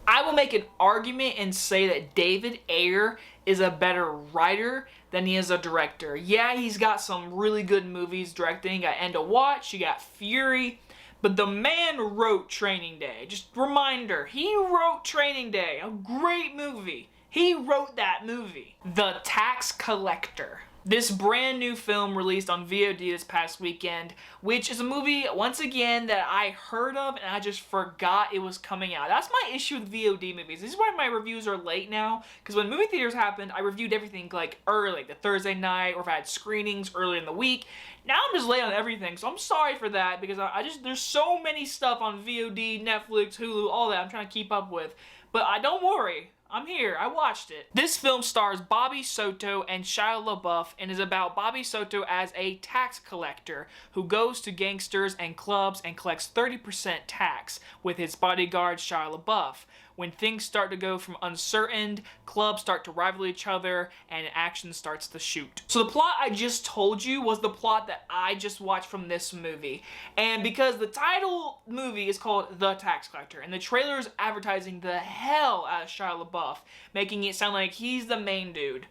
I will make an argument and say that David Ayer is a better writer than he is a director. Yeah, he's got some really good movies directing. You got End of Watch, you got Fury, but the man wrote Training Day. Just reminder, he wrote Training Day, a great movie. He wrote that movie. The Tax Collector. This brand new film released on VOD this past weekend, which is a movie, once again, that I heard of and I just forgot it was coming out. That's my issue with VOD movies. This is why my reviews are late now, because when movie theaters happened, I reviewed everything like early, like the Thursday night, or if I had screenings early in the week. Now I'm just late on everything, so I'm sorry for that, because there's so many stuff on VOD, Netflix, Hulu, all that I'm trying to keep up with. But don't worry. I'm here. I watched it. This film stars Bobby Soto and Shia LaBeouf and is about Bobby Soto as a tax collector who goes to gangsters and clubs and collects 30% tax with his bodyguard Shia LaBeouf. When things start to go from uncertain, clubs start to rival each other, and action starts to shoot. So the plot I just told you was the plot that I just watched from this movie. And because the title movie is called The Tax Collector, and the trailer is advertising the hell out of Shia LaBeouf, making it sound like he's the main dude.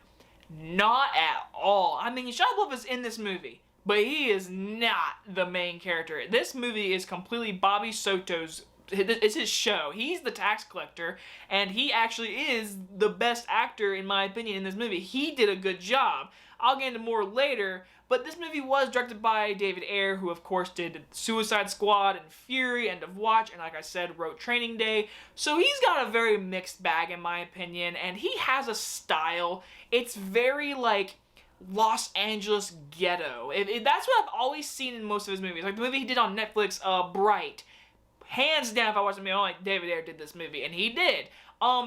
Not at all. I mean, Shia LaBeouf is in this movie, but he is not the main character. This movie is completely Bobby Soto's. It's his show. He's the tax collector, and he actually is the best actor, in my opinion, in this movie. He did a good job. I'll get into more later, but this movie was directed by David Ayer, who of course did Suicide Squad and Fury, End of Watch, and like I said, wrote Training Day. So he's got a very mixed bag, in my opinion, and he has a style. It's very like Los Angeles ghetto. That's what I've always seen in most of his movies. Like the movie he did on Netflix, Bright. Hands down, if I watch the movie, I'm like, David Ayer did this movie, and he did.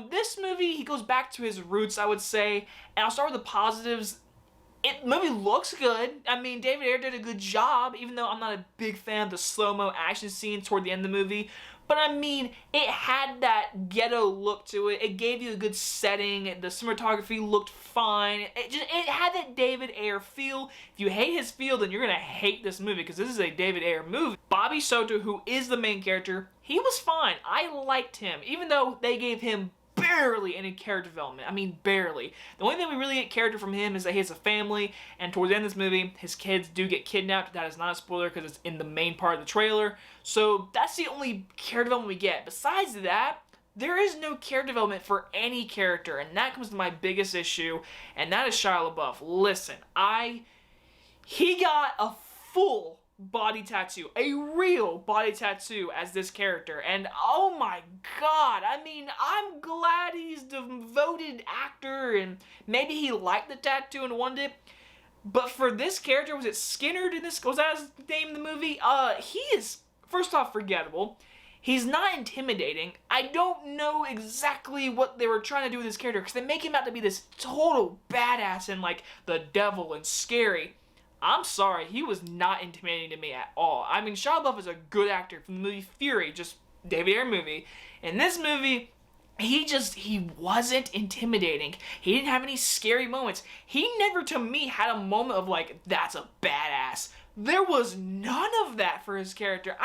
This movie, he goes back to his roots, I would say, and I'll start with the positives. The movie looks good. I mean, David Ayer did a good job, even though I'm not a big fan of the slow-mo action scenes toward the end of the movie. But I mean, it had that ghetto look to it. It gave you a good setting. The cinematography looked fine. It had that David Ayer feel. If you hate his feel, then you're gonna hate this movie, because this is a David Ayer movie. Bobby Soto, who is the main character, he was fine. I liked him, even though they gave him barely any character development. I mean, barely. The only thing we really get character from him is that he has a family, and towards the end of this movie, his kids do get kidnapped. That is not a spoiler because it's in the main part of the trailer. So that's the only character development we get. Besides that, there is no character development for any character, and that comes to my biggest issue, and that is Shia LaBeouf. Listen, he got a full body tattoo, a real body tattoo as this character, and oh my god, I mean, I'm glad he's a devoted actor, and maybe he liked the tattoo and wanted it, but for this character, was it Skinner? Was that his name in the movie? He is, first off, forgettable. He's not intimidating. I don't know exactly what they were trying to do with this character, because they make him out to be this total badass and like the devil and scary. I'm sorry, he was not intimidating to me at all. I mean, Shia LaBeouf is a good actor from the movie Fury, just David Ayer movie. In this movie, he wasn't intimidating. He didn't have any scary moments. He never, to me, had a moment of like, that's a badass. There was none of that for his character.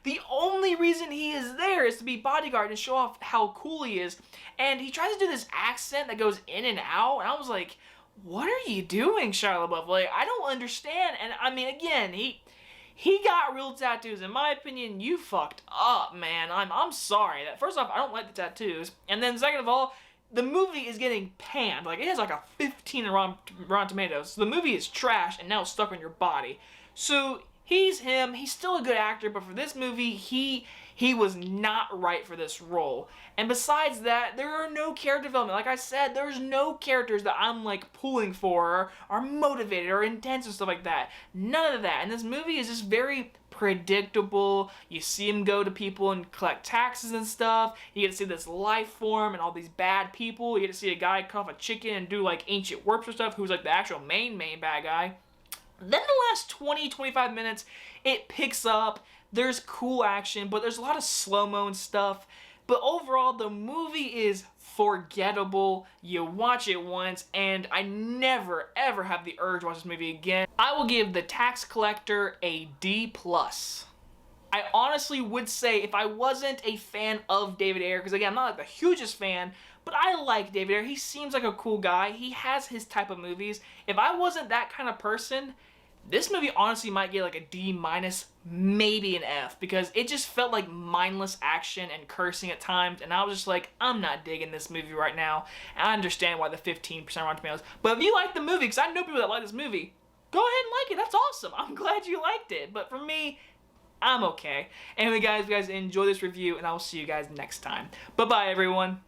The only reason he is there is to be bodyguard and show off how cool he is. And he tries to do this accent that goes in and out, and I was like, what are you doing, Shia LaBeouf? Like, I don't understand. And I mean, again, he got real tattoos. In my opinion, you fucked up, man. I'm sorry. First off, I don't like the tattoos. And then second of all, the movie is getting panned. Like, it has like a 15 in Rotten Tomatoes. So the movie is trash, and now it's stuck on your body. So he's him. He's still a good actor, but for this movie, he was not right for this role. And besides that, there are no character development. Like I said, there's no characters that I'm like pulling for, or are motivated, or intense, and stuff like that. None of that. And this movie is just very predictable. You see him go to people and collect taxes and stuff. You get to see this life form and all these bad people. You get to see a guy cut off a chicken and do like ancient warps or stuff, who's like the actual main bad guy. Then the last 20-25 minutes, it picks up. There's cool action, but there's a lot of slow-mo and stuff. But overall, the movie is forgettable. You watch it once, and I never, ever have the urge to watch this movie again. I will give The Tax Collector a D+. I honestly would say if I wasn't a fan of David Ayer, because again, I'm not like the hugest fan, but I like David Ayer. He seems like a cool guy. He has his type of movies. If I wasn't that kind of person, this movie honestly might get like a D minus, maybe an F, because it just felt like mindless action and cursing at times, and I was just like, I'm not digging this movie right now. And I understand why the 15% Rotten Tomatoes, but if you like the movie, because I know people that like this movie, go ahead and like it. That's awesome. I'm glad you liked it, but for me, I'm okay. Anyway, guys, if you guys enjoy this review, and I will see you guys next time. Bye-bye, everyone.